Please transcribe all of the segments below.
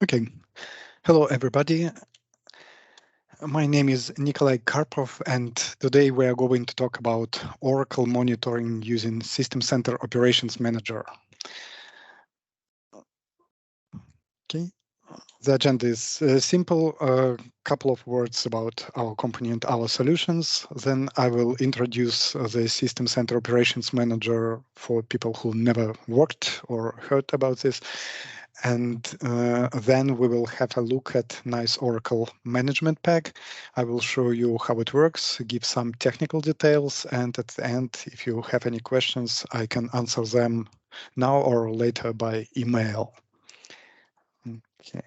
Okay, hello everybody. My name is Nikolai Karpov, and today we are going to talk about Oracle monitoring using System Center Operations Manager. Okay, the agenda is simple. A couple of words about our company and our solutions. Then I will introduce the System Center Operations Manager for people who never worked or heard about this. And then we will have a look at NiCE Oracle Management Pack. I will show you how it works, give some technical details, and at the end, if you have any questions, I can answer them now or later by email. Okay.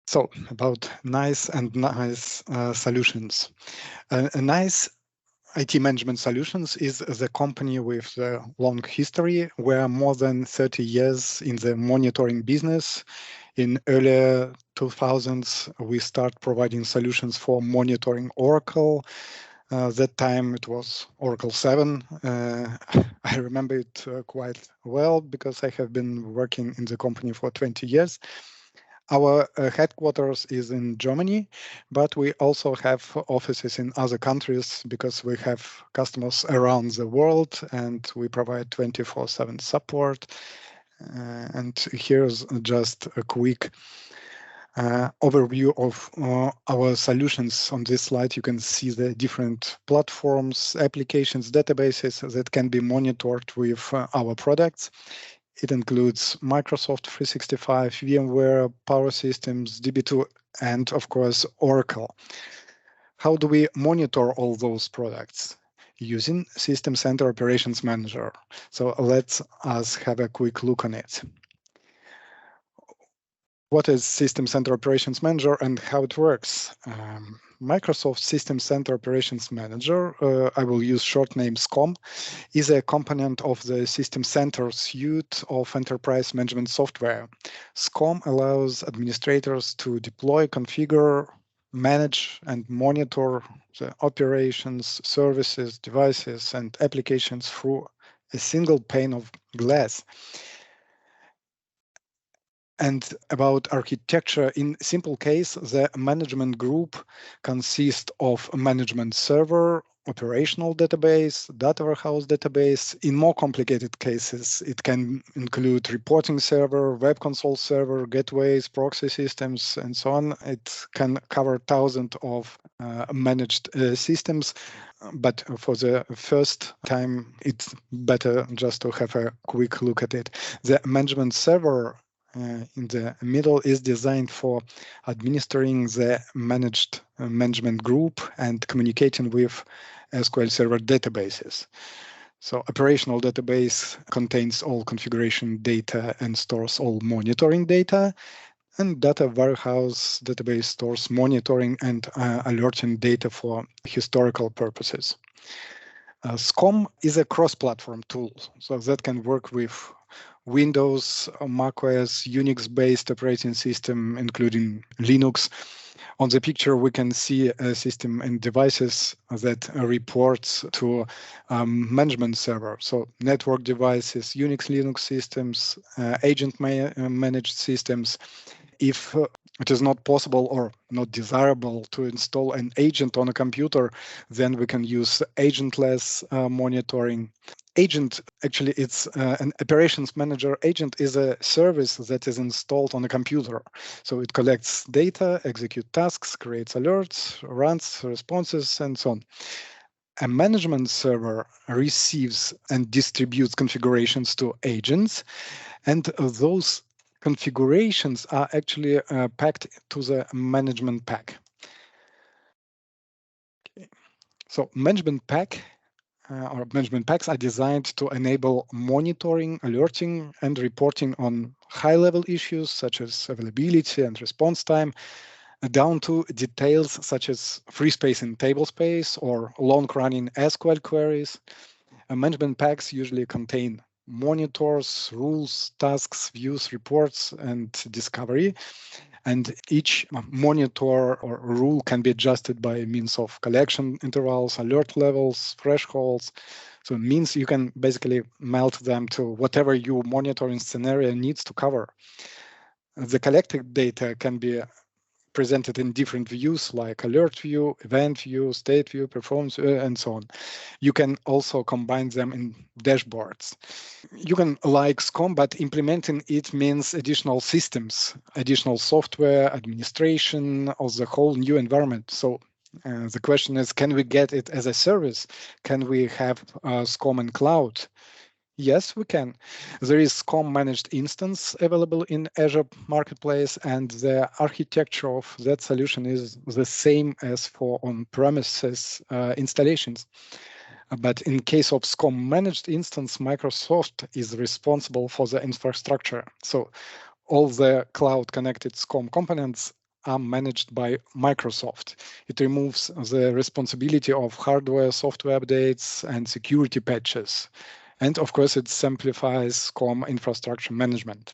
So about NiCE and NiCE solutions. NiCE IT Management Solutions is the company with a long history. We're more than 30 years in the monitoring business. In earlier 2000s, we started providing solutions for monitoring Oracle. That time it was Oracle 7. I remember it quite well because I have been working in the company for 20 years. Our headquarters is in Germany, but we also have offices in other countries because we have customers around the world and we provide 24/7 support. And here's just a quick overview of our solutions. On this slide, you can see the different platforms, applications, databases that can be monitored with our products. It includes Microsoft 365, VMware, Power Systems, DB2, and of course, Oracle. How do we monitor all those products? Using System Center Operations Manager. So let us have a quick look on it. What is System Center Operations Manager and how it works? Microsoft System Center Operations Manager, I will use short name SCOM, is a component of the System Center suite of enterprise management software. SCOM allows administrators to deploy, configure, manage, and monitor the operations, services, devices, and applications through a single pane of glass. And about architecture, in simple case, the management group consists of a management server, operational database, data warehouse database. In more complicated cases, it can include reporting server, web console server, gateways, proxy systems, and so on. It can cover thousands of managed systems. But for the first time, it's better just to have a quick look at it. The management server in the middle is designed for administering the managed management group and communicating with SQL Server databases. So operational database contains all configuration data and stores all monitoring data. And data warehouse database stores monitoring and alerting data for historical purposes. SCOM is a cross-platform tool, so that can work with Windows, macOS, Unix-based operating system, including Linux. On the picture, we can see a system and devices that reports to management server. So network devices, Unix, Linux systems, agent-managed systems. If it is not possible or not desirable to install an agent on a computer, then we can use agentless monitoring. Agent, actually, it's an operations manager agent is a service that is installed on a computer. So it collects data, executes tasks, creates alerts, runs responses, and so on. A management server receives and distributes configurations to agents, and those configurations are actually packed to the management pack. Okay. So management pack or management packs are designed to enable monitoring, alerting, and reporting on high-level issues such as availability and response time, down to details such as free space in table space or long-running SQL queries. Management packs usually contain monitors, rules, tasks, views, reports, and discovery. and each monitor or rule can be adjusted by means of collection intervals, alert levels, thresholds. So it means you can basically melt them to whatever your monitoring scenario needs to cover. The collected data can be presented in different views like alert view, event view, state view, performance, and so on. You can also combine them in dashboards. You can like SCOM, but implementing it means additional systems, additional software, administration of the whole new environment. So the question is, can we get it as a service? Can we have SCOM in cloud? Yes, we can. There is SCOM managed instance available in Azure Marketplace, and the architecture of that solution is the same as for on-premises installations. But in case of SCOM managed instance, Microsoft is responsible for the infrastructure. So all the cloud connected SCOM components are managed by Microsoft. It removes the responsibility of hardware, software updates, and security patches. And of course, it simplifies SCOM infrastructure management.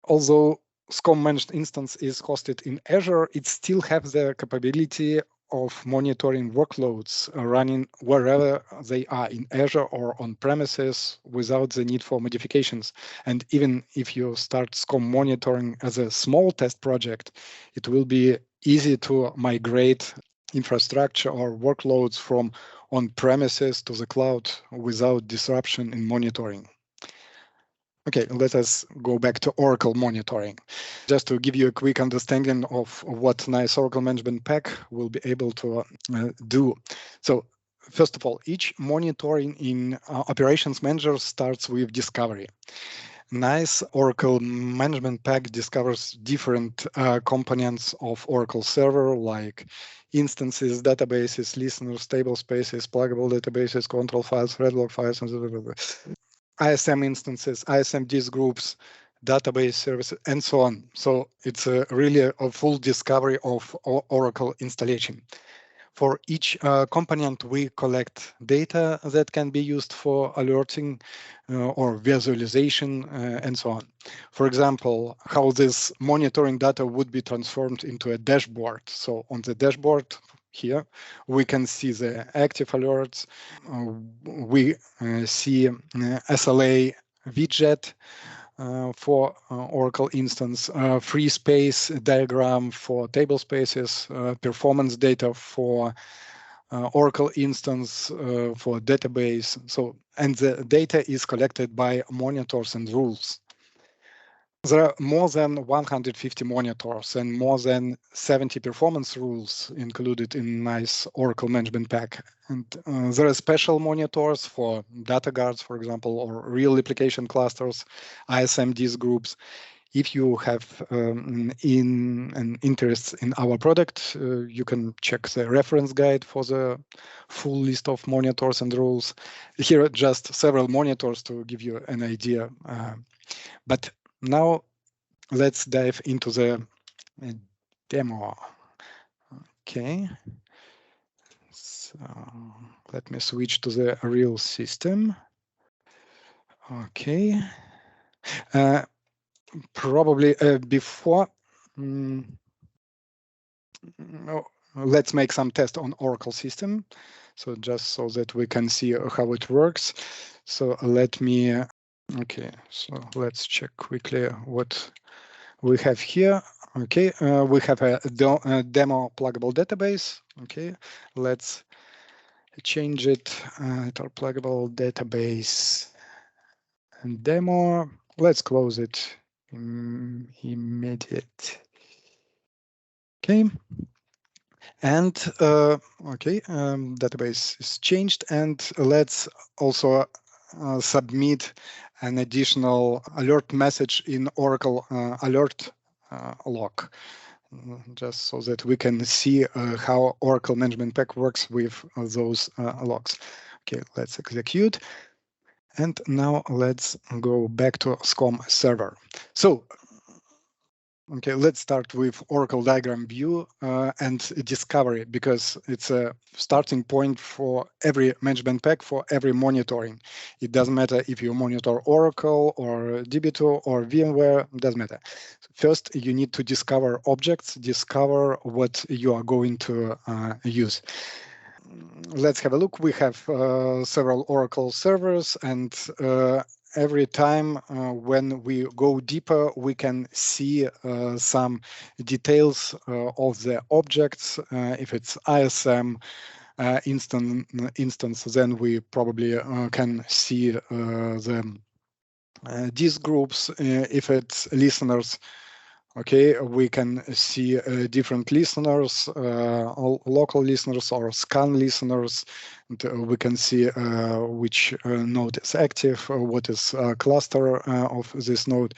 Although SCOM managed instance is hosted in Azure, it still has the capability of monitoring workloads running wherever they are in Azure or on premises without the need for modifications. And even if you start SCOM monitoring as a small test project, it will be easy to migrate infrastructure or workloads from on-premises to the cloud without disruption in monitoring. Okay, let us go back to Oracle monitoring. Just to give you a quick understanding of what NiCE Oracle Management Pack will be able to do. So first of all, each monitoring in Operations Manager starts with discovery. NiCE Oracle Management Pack discovers different components of Oracle Server, like instances, databases, listeners, table spaces, pluggable databases, control files, thread log files, and ISM instances, ISM disk groups, database services, and so on. So it's really a full discovery of Oracle installation. For each component, we collect data that can be used for alerting or visualization and so on. For example, how this monitoring data would be transformed into a dashboard. So on the dashboard here, we can see the active alerts. We see SLA widget for Oracle instance, free space diagram for table spaces, performance data for Oracle instance for database. So, and the data is collected by monitors and rules. There are more than 150 monitors and more than 70 performance rules included in NiCE Oracle Management Pack. And there are special monitors for data guards, for example, or real application clusters, ISM disk groups. If you have an interest in our product, you can check the reference guide for the full list of monitors and rules. Here are just several monitors to give you an idea. But now let's dive into the demo. Okay. So let me switch to the real system. Okay. Probably before, let's make some test on Oracle system. So just so that we can see how it works. So let me, okay, so let's check quickly what we have here. Okay, we have a demo pluggable database. Okay, let's change it to our pluggable database and demo. Let's close it immediate. Okay, and okay, database is changed, and let's also submit an additional alert message in Oracle alert log, just so that we can see how Oracle Management Pack works with those logs. Okay, let's execute. And now let's go back to SCOM server. So Okay, let's start with Oracle diagram view and discovery, because it's a starting point for every management pack, for every monitoring. It doesn't matter if you monitor Oracle or DB2 or VMware, it doesn't matter. First, you need to discover objects, discover what you are going to use. Let's have a look. We have several Oracle servers, and every time when we go deeper, we can see some details of the objects. If it's ISM instance, then we probably can see the disk groups. If it's listeners, okay, we can see different listeners, local listeners or scan listeners. And, we can see which node is active, what is cluster of this node.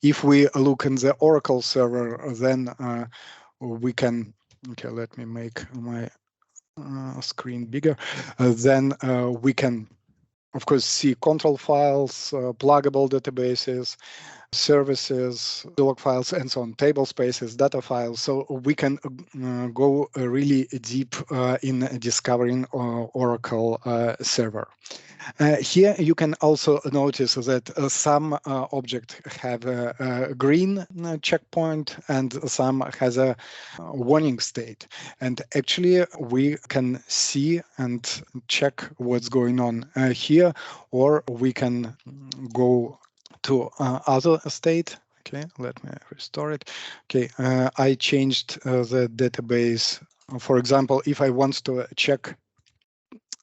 If we look in the Oracle server, then we can, okay, let me make my screen bigger. Then we can, of course, see control files, pluggable databases, services, log files, and so on, table spaces, data files. So we can go really deep in discovering Oracle server. Here you can also notice that some objects have a green checkpoint and some has a warning state. And actually we can see and check what's going on here, or we can go to other state. Okay, let me restore it. Okay, I changed the database. For example, if I want to check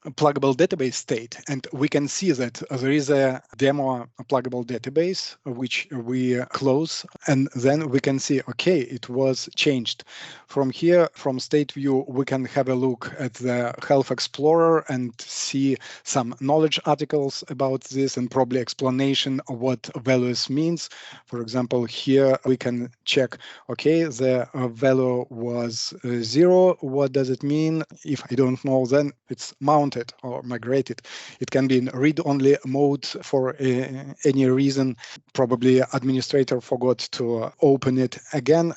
a pluggable database state, and we can see that there is a demo pluggable database which we close, and then we can see, okay, it was changed. From here, from state view, we can have a look at the Health Explorer and see some knowledge articles about this and probably explanation of what values means. For example, here we can check, okay, the value was 0. What does it mean? If I don't know, then it's mounted or migrated. It can be in read-only mode for any reason. Probably administrator forgot to open it again.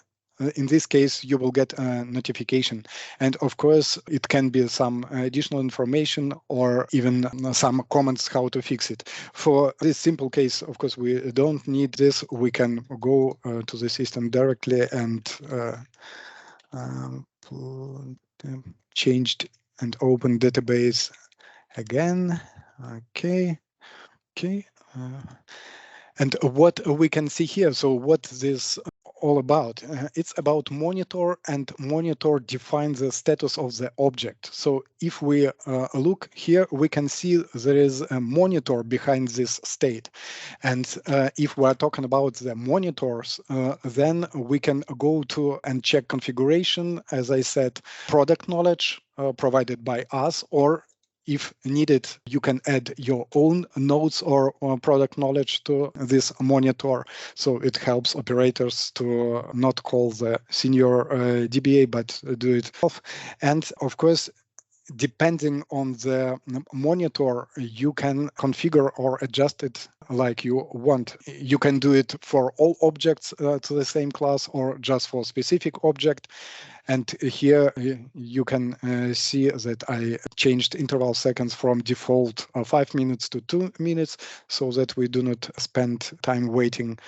In this case, you will get a notification. And of course, it can be some additional information or even some comments how to fix it. For this simple case, of course, we don't need this. We can go to the system directly and changed and open database again. Okay. And what we can see here, so what this all about? It's about monitor, and monitor defines the status of the object. So if we look here, we can see there is a monitor behind this state. And if we're talking about the monitors, then we can go to and check configuration, as I said, product knowledge provided by us, or if needed, you can add your own nodes or product knowledge to this monitor. So it helps operators to not call the senior DBA, but do it off. And of course, depending on the monitor, you can configure or adjust it like you want. You can do it for all objects to the same class or just for specific object. And here you can see that I changed interval seconds from default 5 minutes to 2 minutes, so that we do not spend time waiting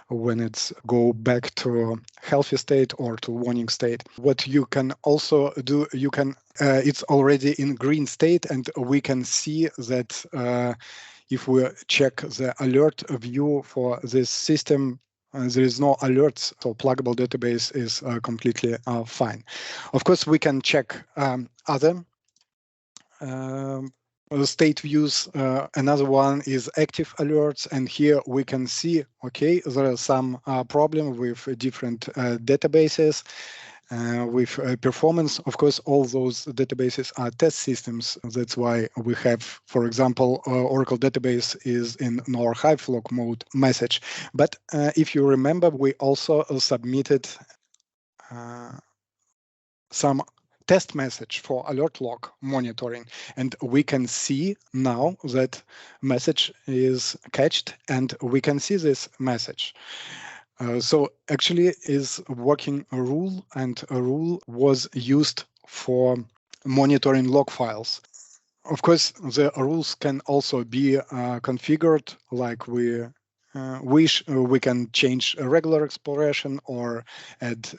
when it's go back to healthy state or to warning state. What you can also do, you can it's already in green state, and we can see that if we check the alert view for this system, there is no alerts, so pluggable database is completely fine. Of course, we can check other state views. Another one is active alerts, and here we can see, okay, there are some problem with different databases. With performance, of course, all those databases are test systems. That's why we have, for example, Oracle database is in nor hive log mode message. But if you remember, we also submitted some test message for alert log monitoring, and we can see now that message is catched, and we can see this message. So actually is a working rule, and a rule was used for monitoring log files. Of course, the rules can also be configured like we wish. We can change a regular expression or add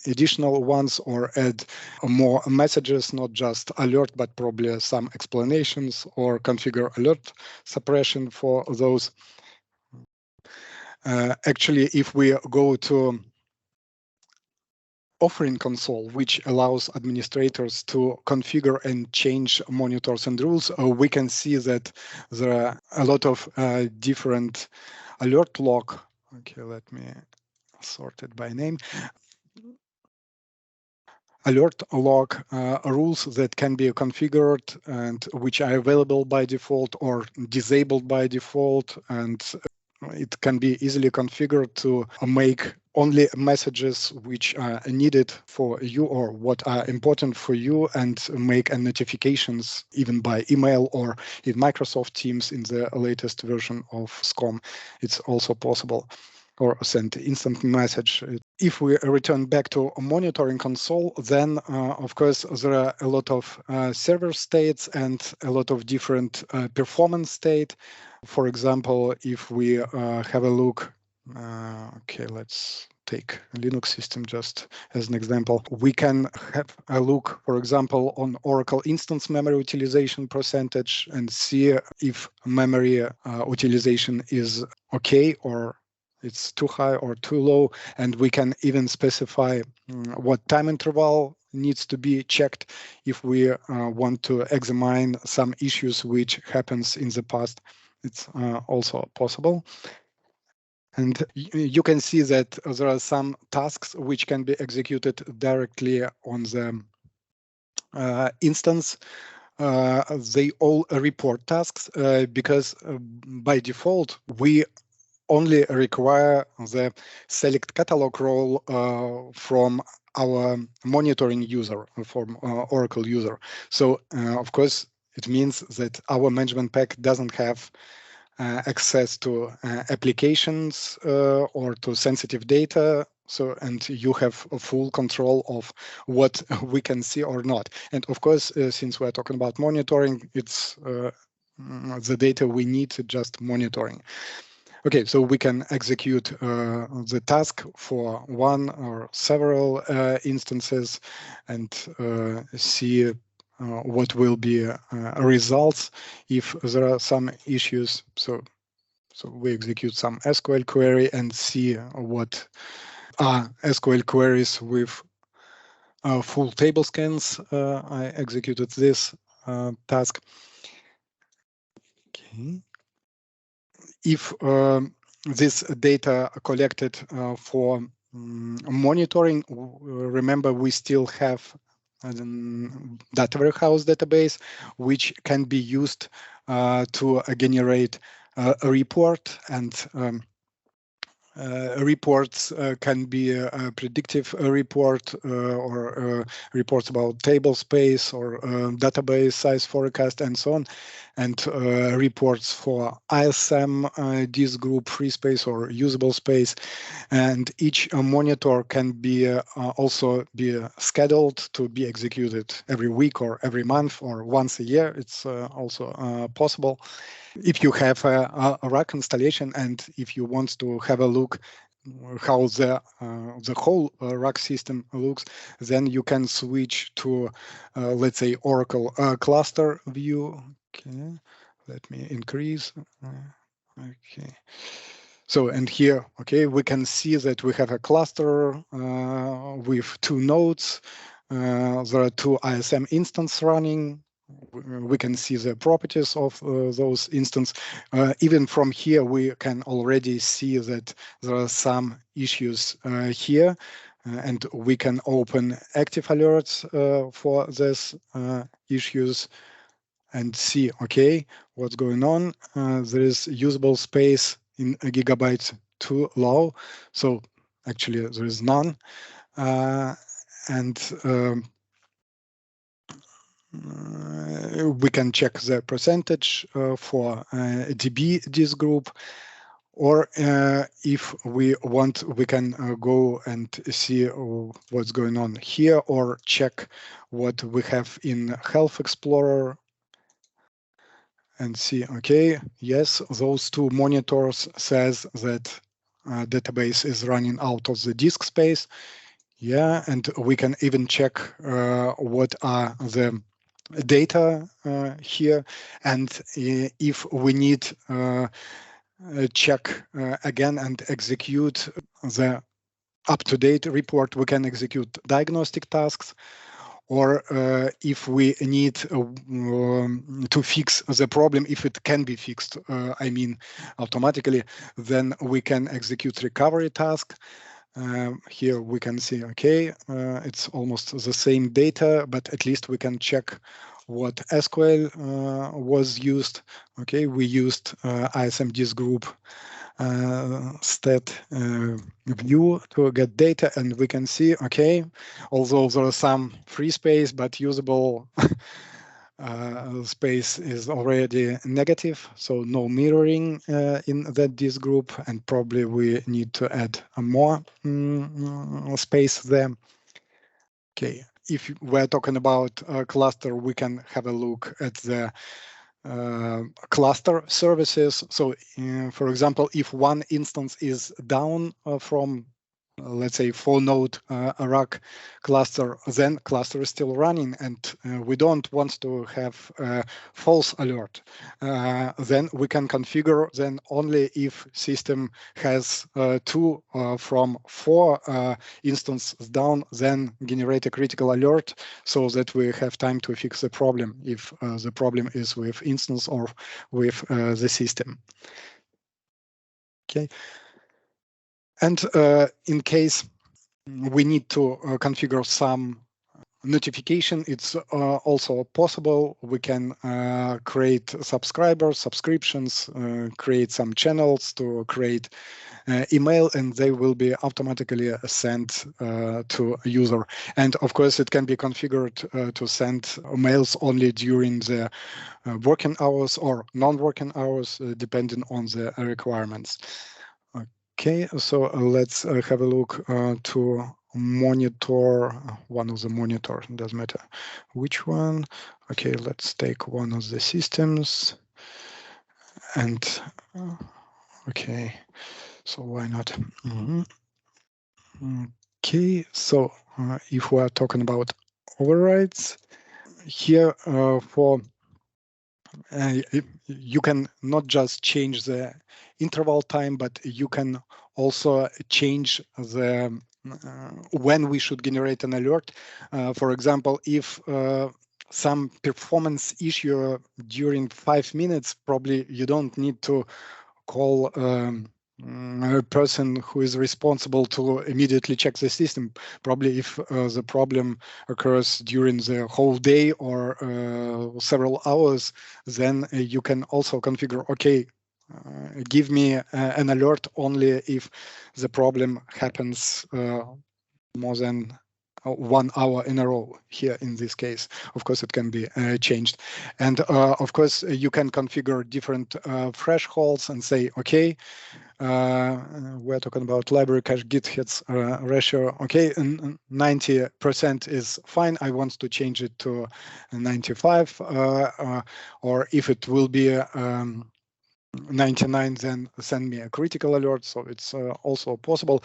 additional ones or add more messages, not just alert, but probably some explanations, or configure alert suppression for those. Actually, if we go to offering console, which allows administrators to configure and change monitors and rules, we can see that there are a lot of different alert log. Okay, let me sort it by name. Alert log rules that can be configured and which are available by default or disabled by default, and it can be easily configured to make only messages which are needed for you or what are important for you, and make notifications even by email or in Microsoft Teams in the latest version of SCOM. It's also possible, or send instant message. If we return back to a monitoring console, then of course there are a lot of server states and a lot of different performance state. For example, if we have a look, okay, let's take a Linux system just as an example. We can have a look, for example, on Oracle instance memory utilization percentage and see if memory utilization is okay, or it's too high or too low, and we can even specify what time interval needs to be checked if we want to examine some issues which happens in the past. It's also possible. And you can see that there are some tasks which can be executed directly on the instance. They all report tasks because by default, we only require the select catalog role from our monitoring user, from Oracle user. So of course, it means that our management pack doesn't have access to applications or to sensitive data. So, and you have a full control of what we can see or not. And of course, since we're talking about monitoring, it's the data we need just monitoring. Okay, so we can execute the task for one or several instances and see what will be results if there are some issues. So we execute some SQL query and see what are SQL queries with full table scans. I executed this task. Okay. If this data collected for monitoring, remember we still have data warehouse database, which can be used to generate a report, and reports can be a predictive report or reports about table space or database size forecast and so on, and reports for ISM, disk group, free space or usable space. And each monitor can be also be scheduled to be executed every week or every month or once a year. It's also possible. If you have a rack installation and if you want to have a look how the whole rack system looks, then you can switch to, let's say, Oracle cluster view. Okay, let me increase. Okay. So, and here, okay, we can see that we have a cluster with 2 nodes. There are 2 ISM instances running. We can see the properties of those instances. Even from here, we can already see that there are some issues here, and we can open active alerts for these issues and see, okay, what's going on. There is usable space in a gigabyte too low, so actually there is none. And we can check the percentage for DB disk group. Or if we want, we can go and see what's going on here, or check what we have in Health Explorer and see, okay, yes, those two monitors says that database is running out of the disk space. Yeah, and we can even check what are the data here, and if we need check again and execute the up-to-date report, we can execute diagnostic tasks. Or if we need to fix the problem, if it can be fixed, I mean, automatically, then we can execute recovery task. Here we can see, okay, it's almost the same data, but at least we can check what SQL was used. Okay, we used ISMD's group stat view to get data, and we can see, okay, although there is some free space, but usable space is already negative, so no mirroring in that disk group, and probably we need to add more space there. Okay, if we're talking about a cluster, we can have a look at the cluster services. So, for example, if one instance is down from, let's say, 4-node rack cluster, then cluster is still running, and we don't want to have false alert. Then we can configure then only if system has 2 from 4 instances down, then generate a critical alert so that we have time to fix the problem if the problem is with instance or with the system. Okay. And in case we need to configure some notification, it's also possible. We can create subscriptions, create some channels to create email, and they will be automatically sent to a user. And of course, it can be configured to send mails only during the working hours or non-working hours, depending on the requirements. Okay, so let's have a look to monitor one of the monitors. Doesn't matter which one. Okay, let's take one of the systems. And okay, so why not? Okay, so if we are talking about overrides here, for you can not just change the interval time, but you can also change the when we should generate an alert. For example, if some performance issue during 5 minutes, probably you don't need to call a person who is responsible to immediately check the system. Probably if the problem occurs during the whole day or several hours, then you can also configure, okay, give me an alert only if the problem happens more than 1 hour in a row. Here in this case, of course, it can be changed. And of course, you can configure different thresholds and say, okay, we're talking about library cache git hits ratio. Okay, and 90% is fine. I want to change it to 95, or if it will be 99, then send me a critical alert. So it's also possible.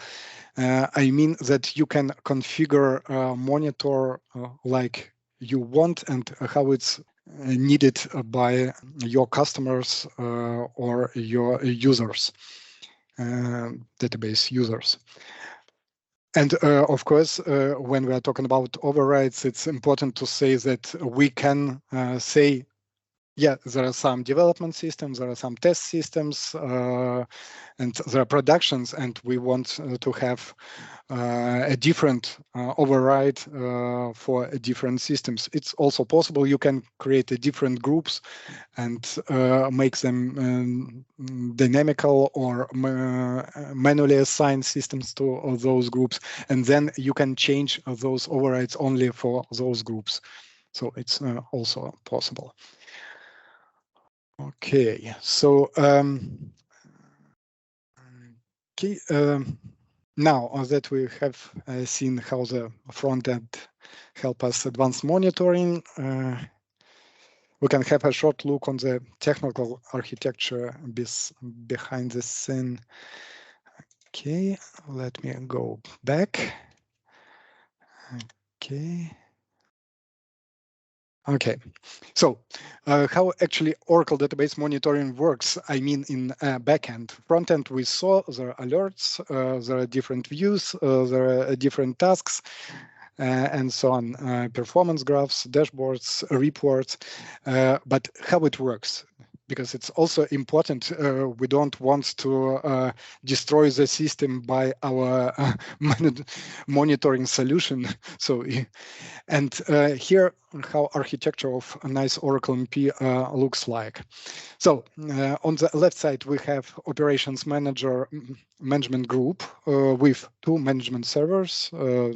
I mean that you can configure monitor like you want and how it's needed by your customers or your users, database users. And of course, when we are talking about overrides, it's important to say that we can say, yeah, there are some development systems, there are some test systems, and there are productions, and we want to have a different override for different systems. It's also possible you can create different groups and make them dynamical or manually assign systems to those groups, and then you can change those overrides only for those groups. So it's also possible. Okay, so Okay, now that we have seen how the front end help us advance monitoring, we can have a short look on the technical architecture behind the scene. Okay, let me go back. Okay. Okay, so how actually Oracle database monitoring works? I mean, in backend, front end, we saw there are alerts, there are different views, there are different tasks, and so on, performance graphs, dashboards, reports, but how it works? Because it's also important, we don't want to destroy the system by our monitoring solution. So, and here how architecture of a NiCE Oracle MP looks like. So on the left side, we have operations manager management group with 2 management servers.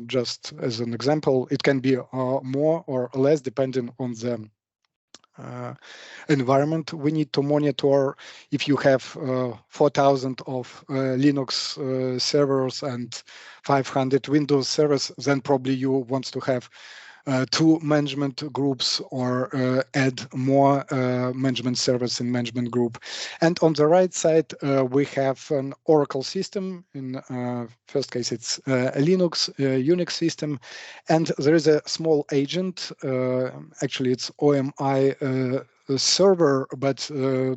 Just as an example, it can be more or less depending on the environment we need to monitor. If you have 4,000 of Linux servers and 500 Windows servers, then probably you want to have 2 management groups or add more management servers in management group. And on the right side, we have an Oracle system. In first case, it's a Linux UNIX system. And there is a small agent. Actually, it's OMI server, but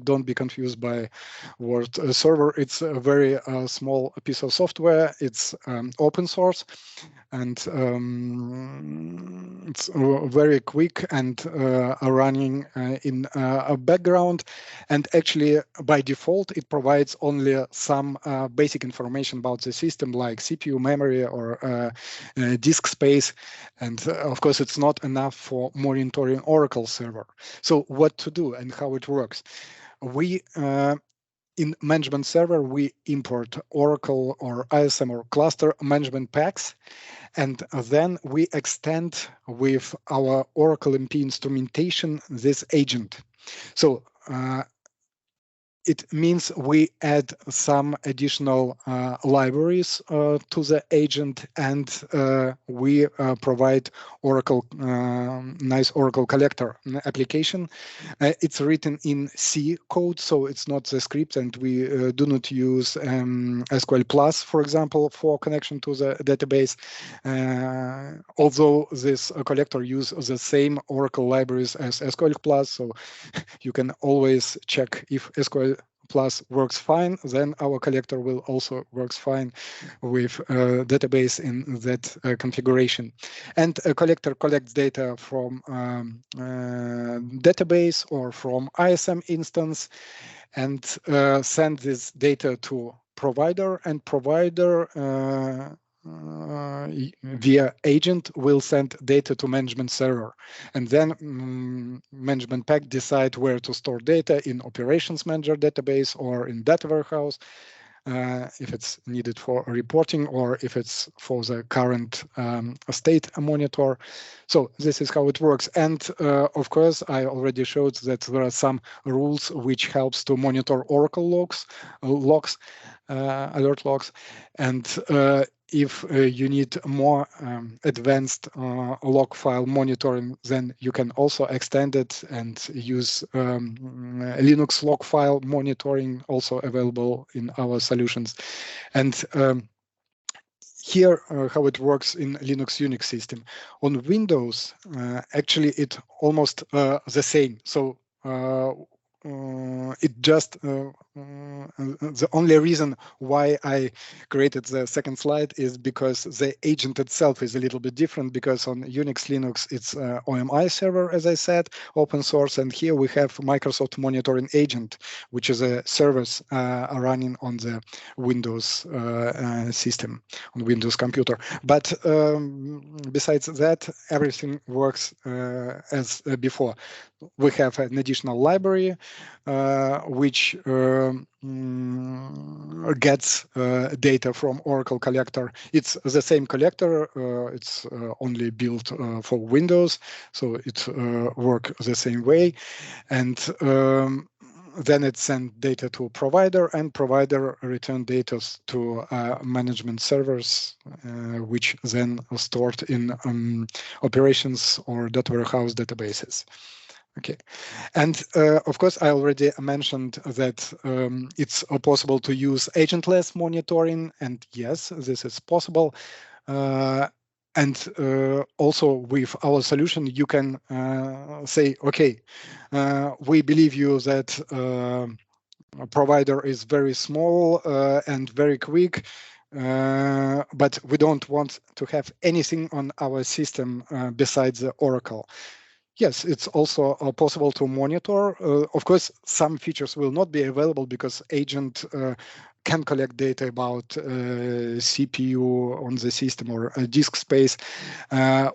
don't be confused by word server. It's a very small piece of software. It's open source, and it's very quick and running in a background. And actually, by default, it provides only some basic information about the system, like CPU memory or disk space. And of course, it's not enough for monitoring Oracle server. So what to do and how it works? We in management server, we import Oracle or ISM or cluster management packs, and then we extend with our Oracle MP instrumentation this agent. So it means we add some additional libraries to the agent, and we provide Oracle NiCE Oracle collector application. It's written in C code, so it's not the script, and we do not use SQL Plus, for example, for connection to the database. Although this collector uses the same Oracle libraries as SQL Plus, so you can always check if SQL Plus works fine, then our collector will also works fine with database in that configuration. And a collector collects data from database or from ISM instance and send this data to provider, and provider via agent will send data to management server, and then management pack decide where to store data in operations manager database or in data warehouse, if it's needed for reporting or if it's for the current state monitor. So this is how it works. And of course, I already showed that there are some rules which helps to monitor Oracle logs, alert logs. And if you need more advanced log file monitoring, then you can also extend it and use Linux log file monitoring, also available in our solutions. And here, how it works in Linux UNIX system. On Windows, actually, it almost the same. So it just the only reason why I created the second slide is because the agent itself is a little bit different, because on Unix Linux it's OMI server, as I said, open source, and here we have Microsoft Monitoring Agent, which is a service running on the Windows system, on Windows computer. But besides that, everything works as before. We have an additional library which gets data from Oracle collector. It's the same collector, it's only built for Windows, so it works the same way. And then it sent data to provider, and provider returned data to management servers, which then stored in operations or data warehouse databases. Okay, and of course, I already mentioned that it's possible to use agentless monitoring, and yes, this is possible. And also with our solution, you can say, okay, we believe you that a provider is very small and very quick, but we don't want to have anything on our system besides the Oracle. Yes, it's also possible to monitor. Of course, some features will not be available because agent can collect data about CPU on the system or disk space.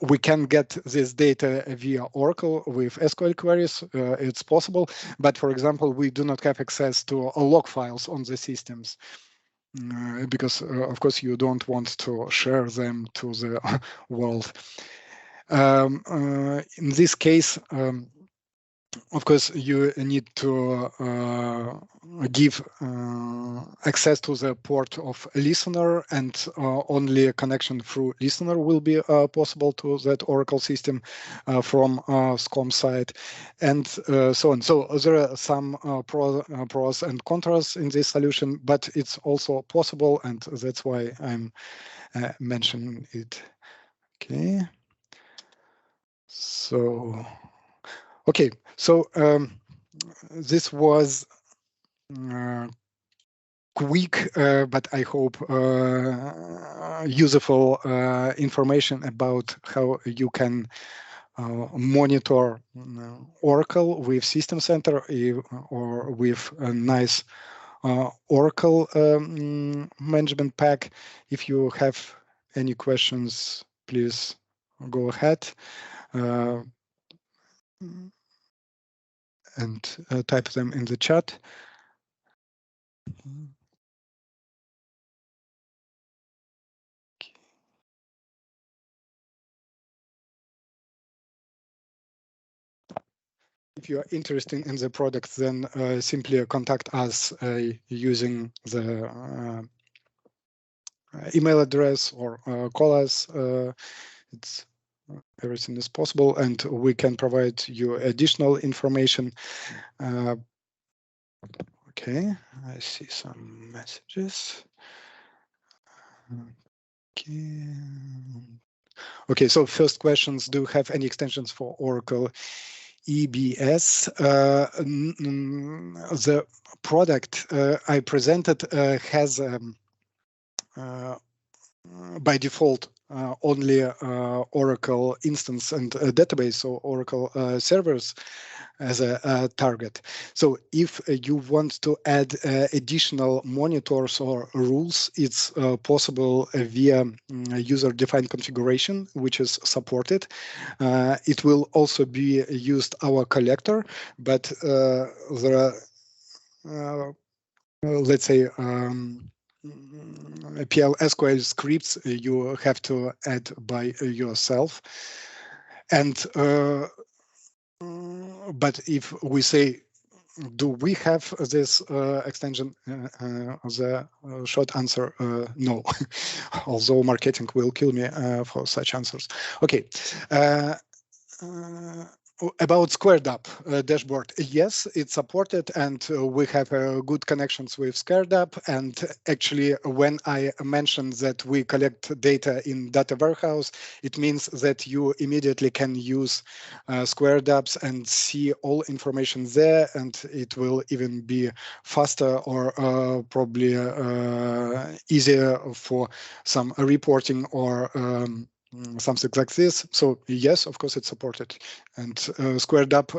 We can get this data via Oracle with SQL queries. It's possible, but for example, we do not have access to log files on the systems. Because of course you don't want to share them to the world. In this case, of course, you need to give access to the port of a listener, and only a connection through listener will be possible to that Oracle system from SCOM side, and so on. So there are some pros and contras in this solution, but it's also possible, and that's why I'm mentioning it. Okay. So, okay, so this was quick, but I hope useful information about how you can monitor Oracle with System Center or with a NiCE Oracle management pack. If you have any questions, please go ahead. And type them in the chat. If you are interested in the product, then simply contact us using the email address or call us. It's everything is possible, and we can provide you additional information. Okay, I see some messages. Okay, so first questions, do you have any extensions for Oracle EBS? The product I presented has by default only Oracle instance and database, so Oracle servers as a target. So if you want to add additional monitors or rules, it's possible via user-defined configuration, which is supported. It will also be used our collector, but there are, let's say, PL SQL scripts you have to add by yourself. And but if we say, do we have this extension? The short answer, no. Although marketing will kill me for such answers. Okay. About Squared Up dashboard, yes, it's supported, and we have good connections with Squared Up. And actually, when I mentioned that we collect data in data warehouse, it means that you immediately can use Squared Apps and see all information there, and it will even be faster or probably easier for some reporting or something like this. So yes, of course, it's supported. And Squared Up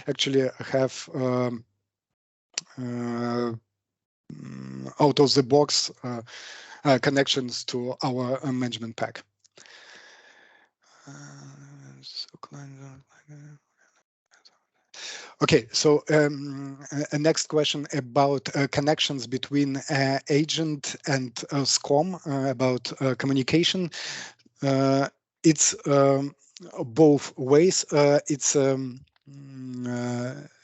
actually have out of the box connections to our management pack. Okay, so a next question about connections between agent and SCOM, about communication. It's both ways. It's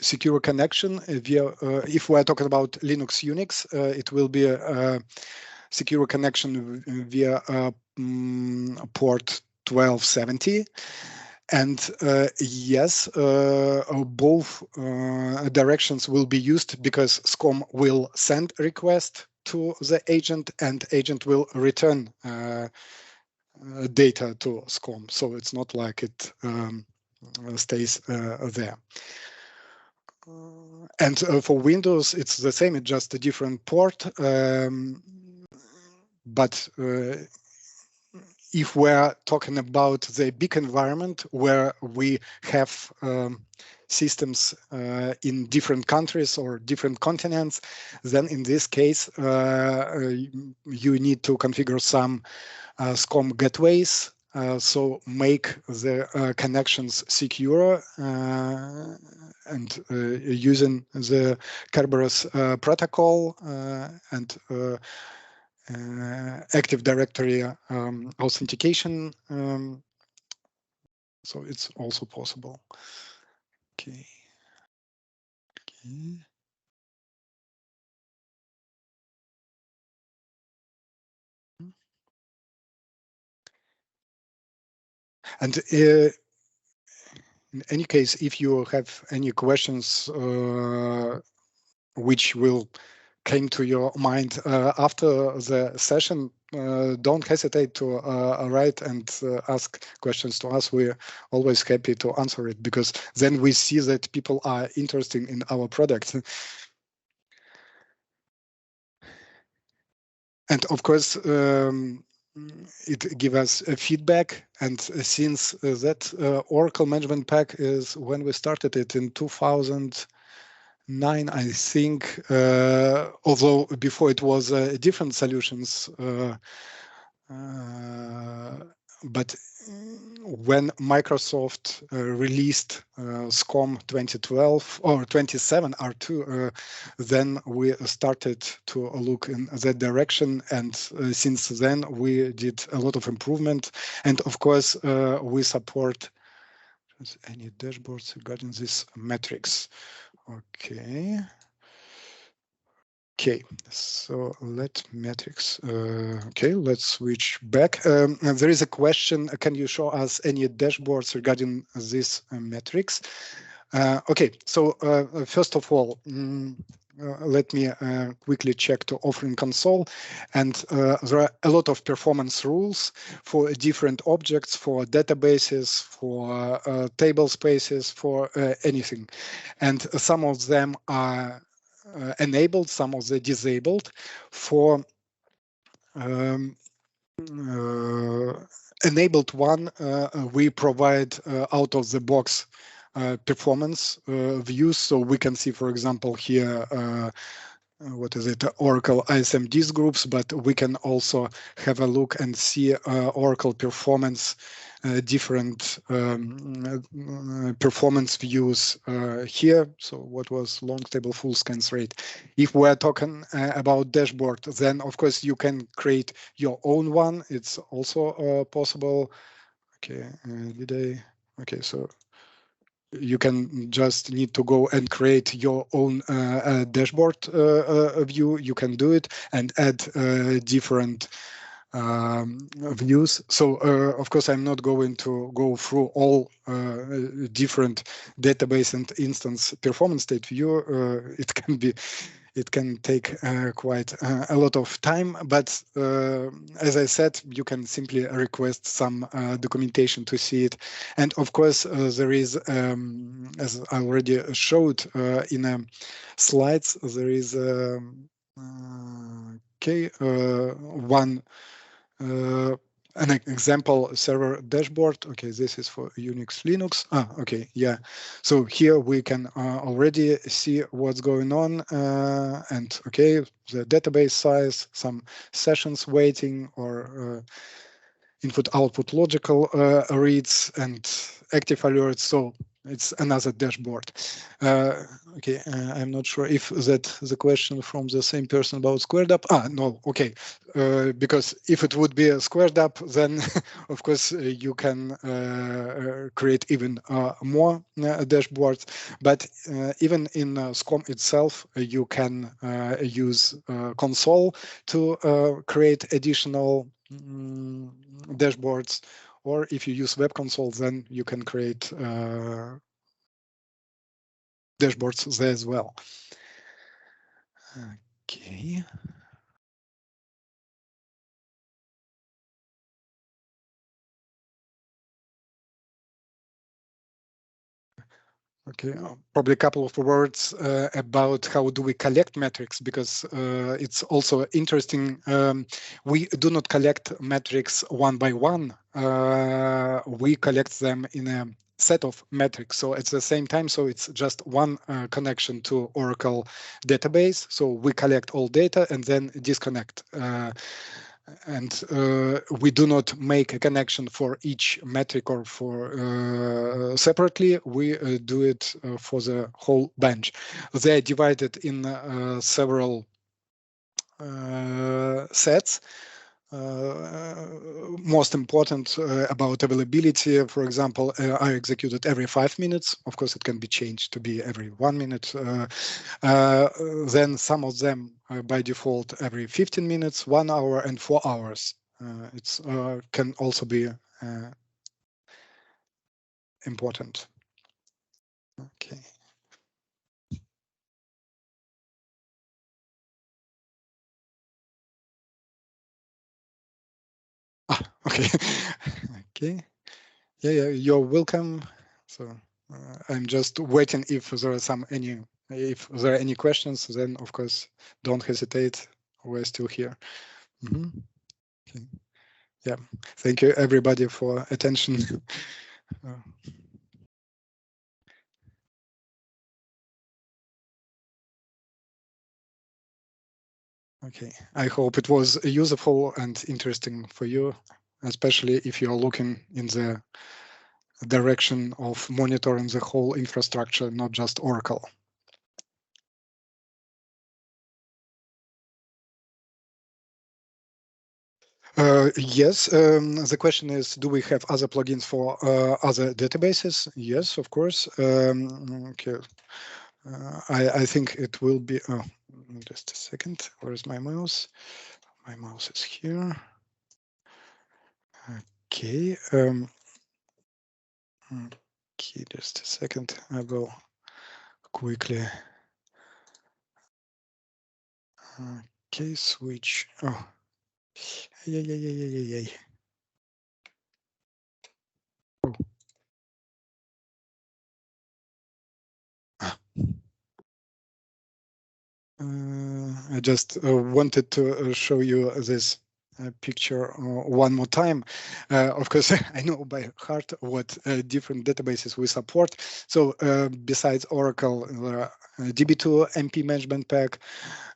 secure connection via, if we're talking about Linux Unix, it will be a secure connection via port 1270. And yes, both directions will be used because SCOM will send request to the agent and agent will return data to SCOM. So it's not like it stays there. And for Windows, it's the same. It's just a different port. But if we're talking about the big environment where we have systems in different countries or different continents, then in this case, you need to configure some SCOM gateways. So make the connections secure and using the Kerberos protocol and Active Directory authentication. So it's also possible. Okay. Okay. And in any case, if you have any questions which will came to your mind after the session, don't hesitate to write and ask questions to us. We're always happy to answer it because then we see that people are interested in our product. And of course, it gives us feedback. And since that Oracle Management Pack is when we started it in 2009, I think, although before it was different solutions, but when Microsoft released SCOM 2012 or 27 R2, then we started to look in that direction. And since then, we did a lot of improvement. And of course, we support any dashboards regarding this metrics. Okay. Okay, so let metrics. Okay, let's switch back. There is a question. Can you show us any dashboards regarding these metrics? Okay, so first of all, let me quickly check to offering console. And there are a lot of performance rules for different objects, for databases, for table spaces, for anything. And some of them are enabled, some of the disabled. For enabled one, we provide out of the box performance views. So we can see, for example, here, what is it, Oracle ISM disk groups, but we can also have a look and see Oracle performance, different performance views here. So what was long table full scans rate? If we're talking about dashboard, then of course you can create your own one. It's also possible. Okay, okay, so you can just need to go and create your own dashboard view. You can do it and add different views. So of course, I'm not going to go through all different database and instance performance state view. It can take quite a lot of time, but as I said, you can simply request some documentation to see it. And of course, there is, as I already showed in slides, there is one an example server dashboard. Okay, this is for Unix, Linux. Okay, yeah. So here we can already see what's going on, and okay, the database size, some sessions waiting, or input-output logical reads and active alerts. So it's another dashboard. Okay, I'm not sure if that the question from the same person about squared up. No, okay, because if it would be a squared up, then of course you can create even more dashboards. But even in SCOM itself, you can use console to create additional dashboards. Or if you use Web Console, then you can create dashboards there as well. Okay. Okay, probably a couple of words about how do we collect metrics, because it's also interesting. We do not collect metrics one by one. We collect them in a set of metrics. So at the same time, so it's just one connection to Oracle database. So we collect all data and then disconnect. And we do not make a connection for each metric or for separately. We do it for the whole bench. They are divided in several sets. Most important about availability, for example, are executed every 5 minutes. Of course, it can be changed to be every 1 minute. Then some of them by default every 15 minutes, 1 hour, and 4 hours. It's can also be important. Okay. Okay. Okay. Yeah, you're welcome. So I'm just waiting if there are any questions, then of course don't hesitate. We're still here. Okay. Yeah. Thank you everybody for attention. Okay. I hope it was useful and interesting for you, especially if you are looking in the direction of monitoring the whole infrastructure, not just Oracle. Yes, the question is, do we have other plugins for other databases? Yes, of course. Okay. I think it will be, just a second, where is my mouse? My mouse is here. Okay. Okay, just a second, I will quickly. Okay, switch. Oh, yeah. Oh. I just wanted to show you this picture one more time. Of course, I know by heart what different databases we support. So besides Oracle, DB2 MP Management Pack,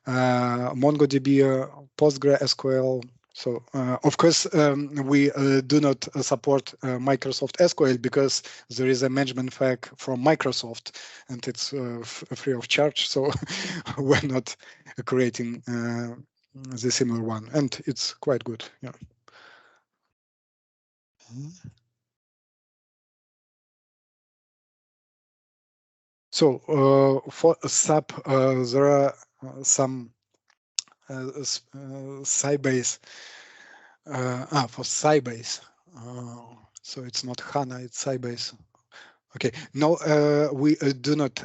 MongoDB, PostgreSQL. So of course, we do not support Microsoft SQL because there is a management pack from Microsoft and it's free of charge. So we're not creating the similar one, and it's quite good. Yeah. So for SAP, there are some Sybase. For Sybase. So it's not HANA, it's Sybase. Okay, no, we do not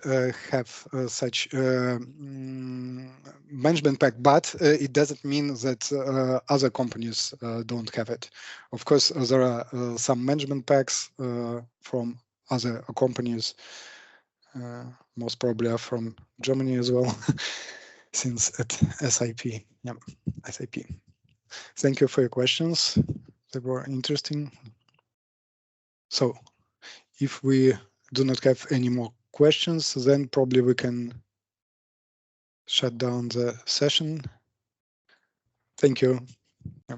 have such management pack, but it doesn't mean that other companies don't have it. Of course, there are some management packs from other companies, most probably are from Germany as well, since at SIP. Yeah, SIP. Thank you for your questions. They were interesting. So if we do not have any more questions, then probably we can shut down the session. Thank you. Yeah.